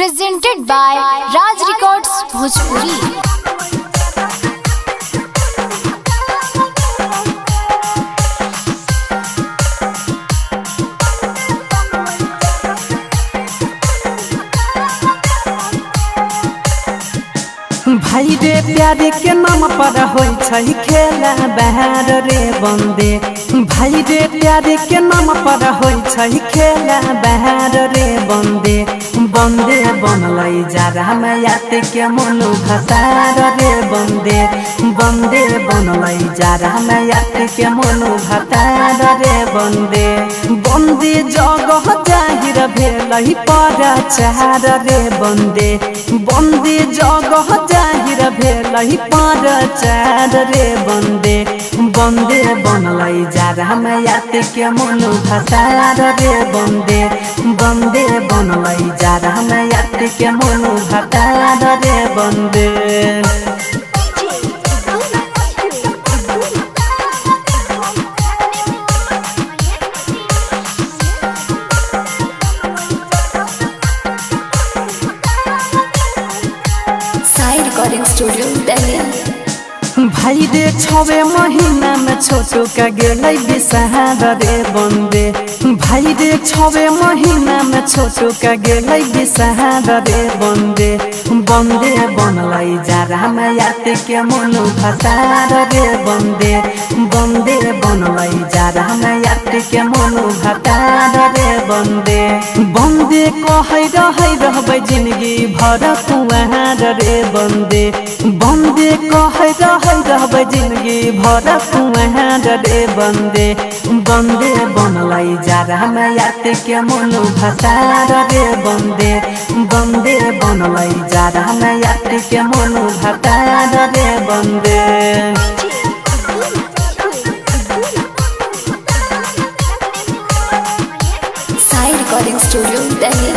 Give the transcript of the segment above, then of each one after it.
presented by Raj Records Bhojpuri. भाई रे प्यारे के नाम पर होई छै खेला बहार रे बंदे। भाई रे प्यारे के नाम पर होई छै खेला बहार रे बंदे। बंदे बनलै जरा में यात के मनु भतार रे बंदे। बंदे बनलै जरा में यात के मनु भतार रे बंदे। बंदे जगह जाहिर भेलै पर चार रे बंदे। बंदे जगह जाहिर भेलै पर चार रे बंदे। बंदे बनलै जरा में यात के मनु भतार रे बंदे। बंदे बनलै जरा में यात के मनु भतार रे बंदे। स्टूडियो दिल्ली। भाई रे 6 महीना में छोटू का गेलै बिसहार रे बंदे। भाई रे 6 महीना में छोटू का गेलै बिसहार रे बंदे। बंदे बनलै जरा में यात के मनु भतार रे बंदे। बंदे बनलै जरा में यात के मनु भतार रे बंदे। बंदे कहै रहबै जिंदगी भर कुआर रे बंदे। बंदे कहै रहबै जिंदगी भर कुआर रे बंदे। बंदे बनलै जरा में यात के मनु भतार रे बंदे। बंदे बनलै जरा में यात के मनु भतार रे बंदे। स्टूडियो दिल्ली।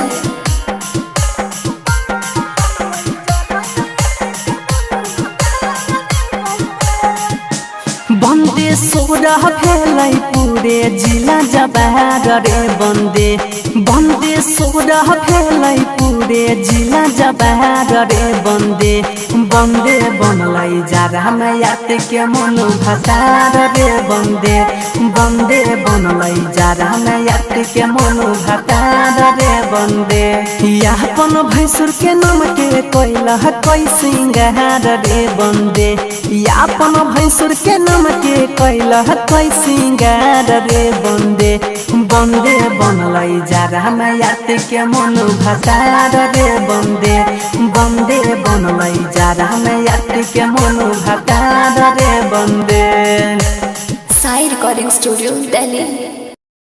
बंदे 16 भेलै पूरे जिला जवार रे बंदे। बंदे 16 भेलै पूरे जिला जवार रे बंदे। बंदे बनलै जरा में यात के मनु भतार रे बंदे। बंदे बनलै जरा में यात के मनु भतार रे बंदे। यापन भैंसुर के नाम के कोइला कोई सिंगार रे बंदे। यापन भैंसुर के नाम के कोइला कोई सिंगार रे बंदे। बंदे बनलै जरा में यात के मनु भतार रे बंदे। बंदे बनलै जरा में यात के मनु भतार रे बंदे। स्टूडियो दिल्ली।